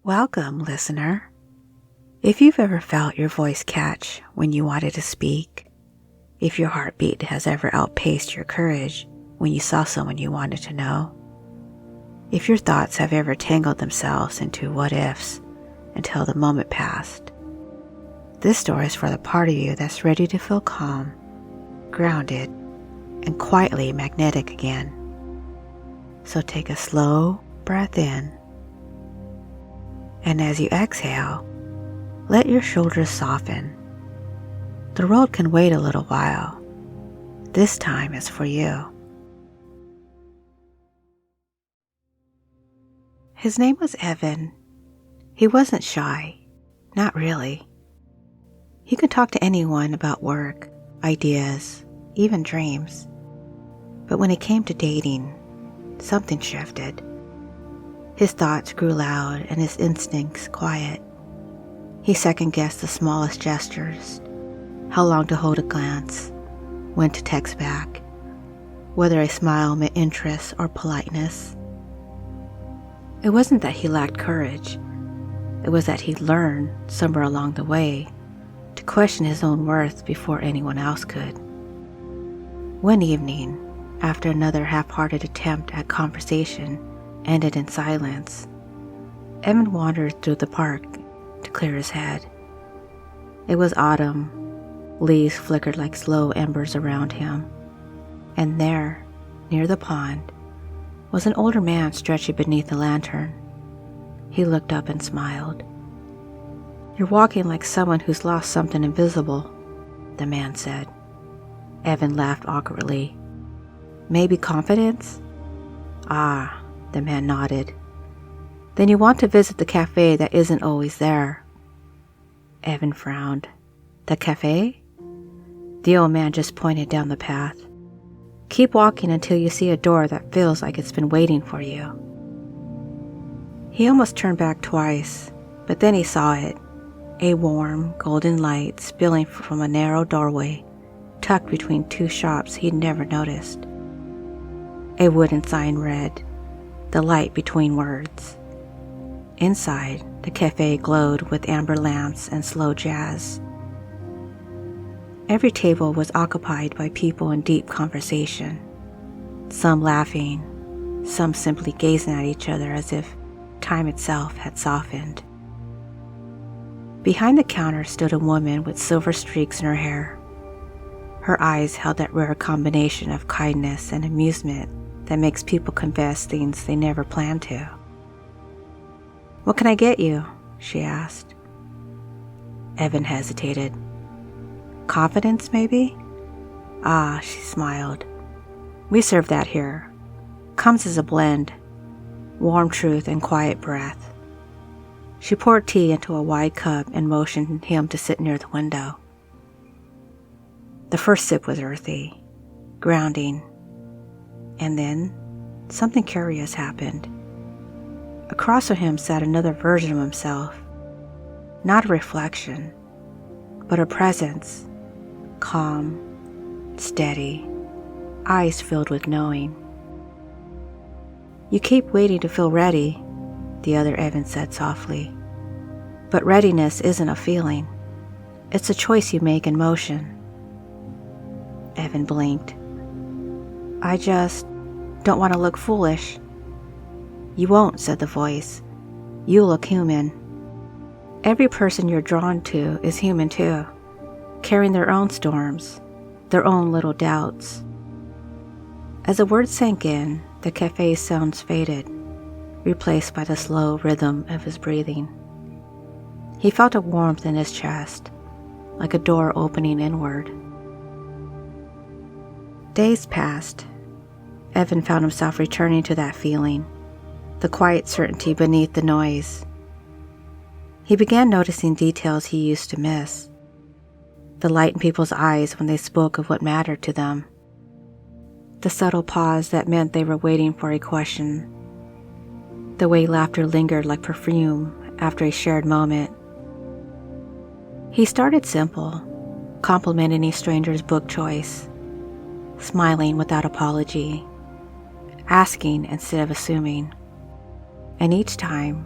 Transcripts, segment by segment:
Welcome, listener. If you've ever felt your voice catch when you wanted to speak, if your heartbeat has ever outpaced your courage when you saw someone you wanted to know, if your thoughts have ever tangled themselves into what-ifs until the moment passed, this story is for the part of you that's ready to feel calm, grounded, and quietly magnetic again. So take a slow breath in, and as you exhale, let your shoulders soften. The world can wait a little while. This time is for you. His name was Evan. He wasn't shy, not really. He could talk to anyone about work, ideas, even dreams. But when it came to dating, something shifted. His thoughts grew loud and his instincts quiet. He second-guessed the smallest gestures, how long to hold a glance, when to text back, whether a smile meant interest or politeness. It wasn't that he lacked courage. It was that he'd learned, somewhere along the way, to question his own worth before anyone else could. One evening, after another half-hearted attempt at conversation ended in silence, Evan wandered through the park to clear his head. It was autumn. Leaves flickered like slow embers around him. And there, near the pond, was an older man stretching beneath a lantern. He looked up and smiled. "You're walking like someone who's lost something invisible," the man said. Evan laughed awkwardly. "Maybe confidence?" "Ah," the man nodded. "Then you want to visit the cafe that isn't always there." Evan frowned. "The cafe?" The old man just pointed down the path. "Keep walking until you see a door that feels like it's been waiting for you." He almost turned back twice, but then he saw it, a warm, golden light spilling from a narrow doorway tucked between two shops he'd never noticed. A wooden sign read, "The Light Between Words." Inside, the cafe glowed with amber lamps and slow jazz. Every table was occupied by people in deep conversation, some laughing, some simply gazing at each other as if time itself had softened. Behind the counter stood a woman with silver streaks in her hair. Her eyes held that rare combination of kindness and amusement that makes people confess things they never planned to. "What can I get you?" she asked. Evan hesitated. "Confidence, maybe?" "Ah," she smiled. "We serve that here. Comes as a blend. Warm truth and quiet breath." She poured tea into a wide cup and motioned him to sit near the window. The first sip was earthy, grounding. And then, something curious happened. Across from him sat another version of himself. Not a reflection, but a presence, calm, steady, eyes filled with knowing. "You keep waiting to feel ready," the other Evan said softly. "But readiness isn't a feeling. It's a choice you make in motion." Evan blinked. "I just don't want to look foolish." "You won't," said the voice. "You look human. Every person you're drawn to is human too, carrying their own storms, their own little doubts." As the words sank in, the cafe's sounds faded, replaced by the slow rhythm of his breathing. He felt a warmth in his chest, like a door opening inward. Days passed. Evan found himself returning to that feeling, the quiet certainty beneath the noise. He began noticing details he used to miss. The light in people's eyes when they spoke of what mattered to them. The subtle pause that meant they were waiting for a question. The way laughter lingered like perfume after a shared moment. He started simple, complimenting a stranger's book choice, smiling without apology, asking instead of assuming. And each time,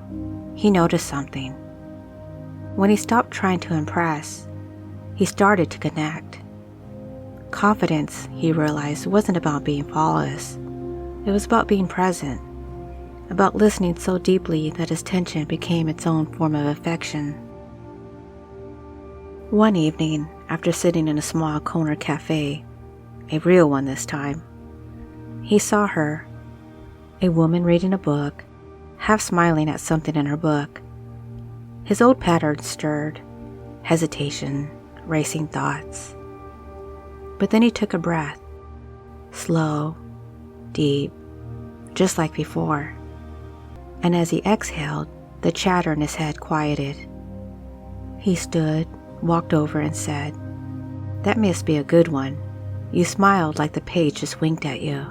he noticed something. When he stopped trying to impress, he started to connect. Confidence, he realized, wasn't about being flawless. It was about being present, about listening so deeply that his tension became its own form of affection. One evening, after sitting in a small corner cafe, a real one this time, he saw her, a woman reading a book, half smiling at something in her book. His old patterns stirred, hesitation, racing thoughts. But then he took a breath, slow, deep, just like before. And as he exhaled, the chatter in his head quieted. He stood, walked over and said, "That must be a good one. You smiled like the page just winked at you."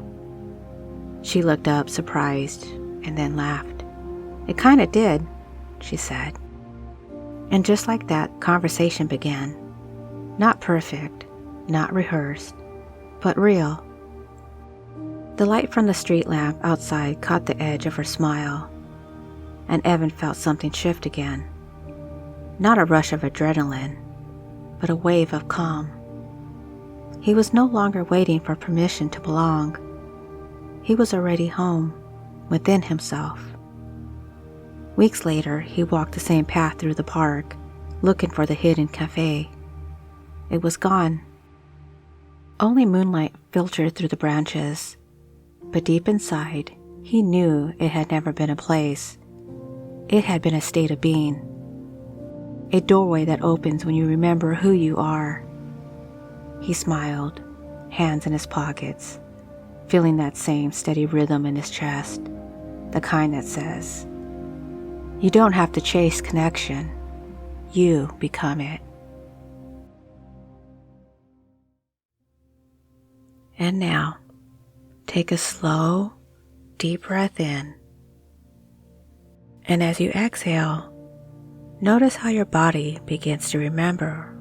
She looked up, surprised, and then laughed. "It kinda did," she said. And just like that, conversation began. Not perfect, not rehearsed, but real. The light from the street lamp outside caught the edge of her smile, and Evan felt something shift again. Not a rush of adrenaline, but a wave of calm. He was no longer waiting for permission to belong. He was already home, within himself. Weeks later, he walked the same path through the park, looking for the hidden cafe. It was gone. Only moonlight filtered through the branches, but deep inside, he knew it had never been a place. It had been a state of being. A doorway that opens when you remember who you are. He smiled, hands in his pockets, feeling that same steady rhythm in his chest, the kind that says, "You don't have to chase connection, you become it." And now, take a slow, deep breath in. And as you exhale, notice how your body begins to remember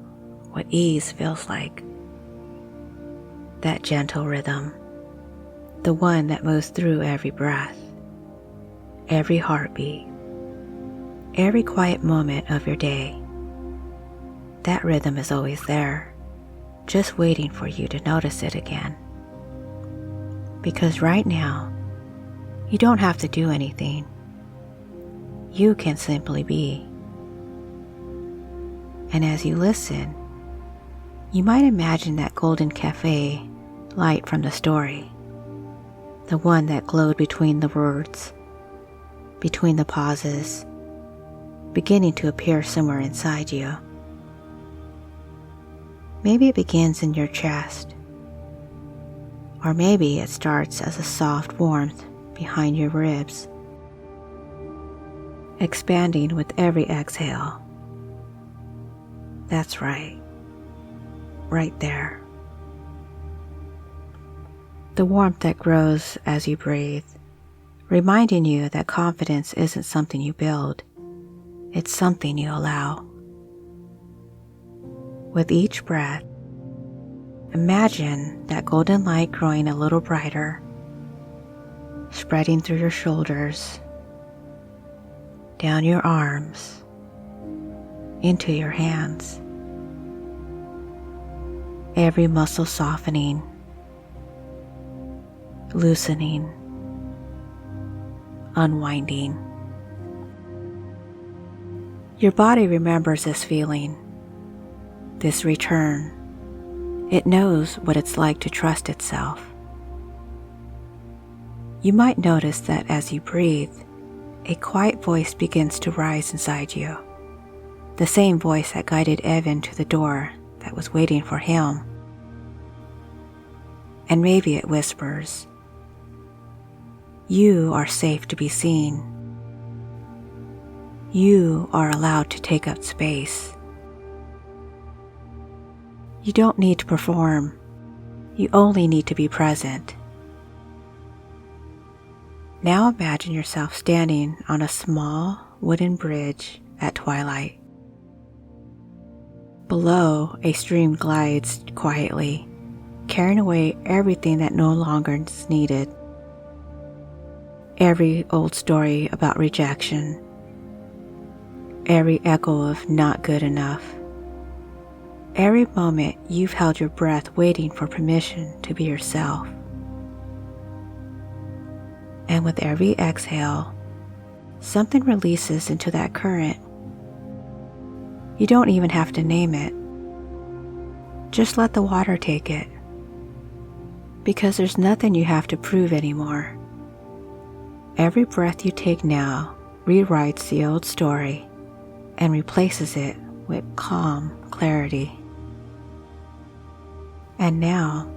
what ease feels like. That gentle rhythm, the one that moves through every breath, every heartbeat, every quiet moment of your day. That rhythm is always there, just waiting for you to notice it again. Because right now, you don't have to do anything. You can simply be. And as you listen, you might imagine that golden cafe light from the story, the one that glowed between the words, between the pauses, beginning to appear somewhere inside you. Maybe it begins in your chest, or maybe it starts as a soft warmth behind your ribs, expanding with every exhale. That's right there. The warmth that grows as you breathe, reminding you that confidence isn't something you build, it's something you allow. With each breath, imagine that golden light growing a little brighter, spreading through your shoulders, down your arms, into your hands. Every muscle softening, loosening, unwinding. Your body remembers this feeling, this return. It knows what it's like to trust itself. You might notice that as you breathe, a quiet voice begins to rise inside you. The same voice that guided Evan to the door that was waiting for him. And maybe it whispers, "You are safe to be seen. You are allowed to take up space. You don't need to perform. You only need to be present." Now imagine yourself standing on a small wooden bridge at twilight. Below, a stream glides quietly, carrying away everything that no longer is needed. Every old story about rejection, every echo of not good enough. Every moment you've held your breath waiting for permission to be yourself. And with every exhale, something releases into that current. You don't even have to name it. Just let the water take it. Because there's nothing you have to prove anymore. Every breath you take now rewrites the old story and replaces it with calm clarity. And now,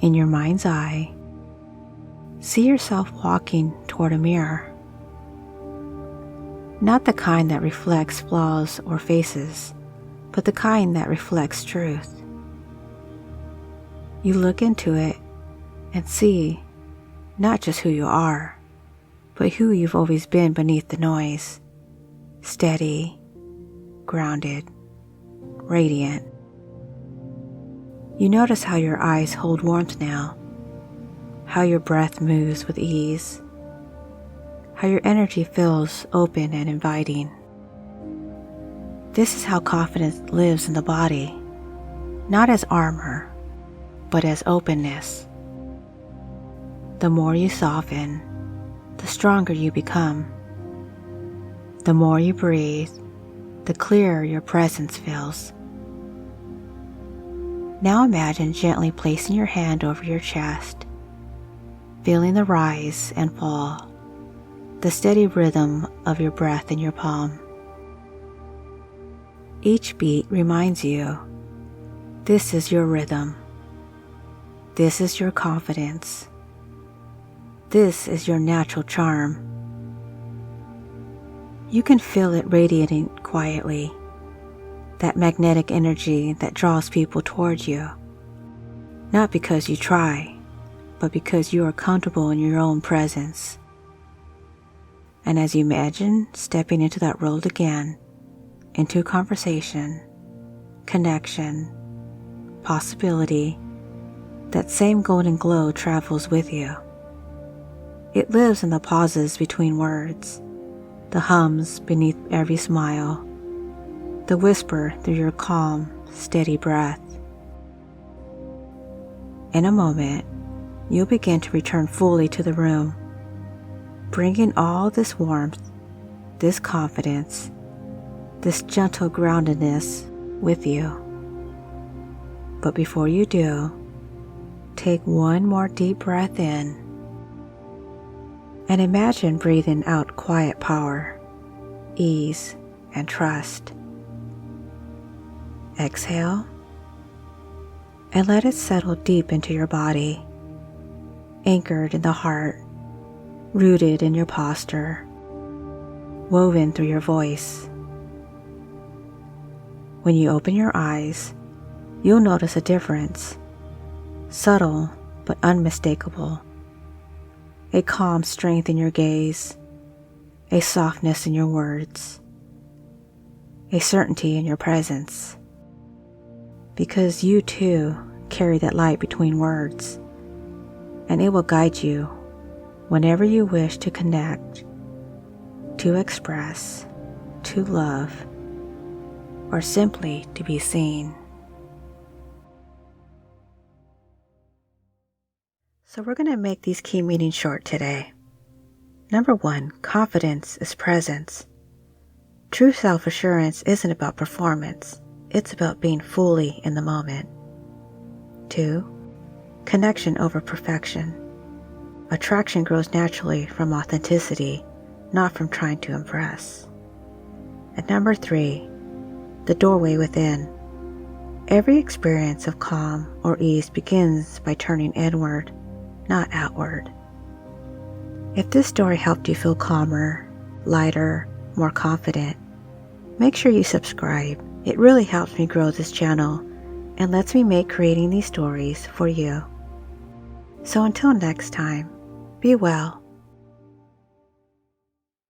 in your mind's eye, see yourself walking toward a mirror. Not the kind that reflects flaws or faces, but the kind that reflects truth. You look into it and see not just who you are, but who you've always been beneath the noise. Steady, grounded, radiant. You notice how your eyes hold warmth now, how your breath moves with ease, how your energy feels open and inviting. This is how confidence lives in the body, not as armor, but as openness. The more you soften, the stronger you become. The more you breathe, the clearer your presence feels. Now imagine gently placing your hand over your chest, feeling the rise and fall, the steady rhythm of your breath in your palm. Each beat reminds you, this is your rhythm. This is your confidence. This is your natural charm. You can feel it radiating quietly, that magnetic energy that draws people towards you, not because you try, but because you are comfortable in your own presence. And as you imagine stepping into that role again, into conversation, connection, possibility, that same golden glow travels with you. It lives in the pauses between words, the hums beneath every smile, the whisper through your calm, steady breath. In a moment, you'll begin to return fully to the room, bringing all this warmth, this confidence, this gentle groundedness with you. But before you do, take one more deep breath in and imagine breathing out quiet power, ease, and trust. Exhale and let it settle deep into your body, anchored in the heart, rooted in your posture, woven through your voice. When you open your eyes, you'll notice a difference, subtle but unmistakable. A calm strength in your gaze, a softness in your words, a certainty in your presence. Because you too carry that light between words, and it will guide you whenever you wish to connect, to express, to love, or simply to be seen. So we're going to make these key meanings short today. Number 1, confidence is presence. True self-assurance isn't about performance. It's about being fully in the moment. 2, connection over perfection. Attraction grows naturally from authenticity, not from trying to impress. And number 3, the doorway within. Every experience of calm or ease begins by turning inward, not outward. If this story helped you feel calmer, lighter, more confident, make sure you subscribe. It really helps me grow this channel and lets me make creating these stories for you. So until next time, be well.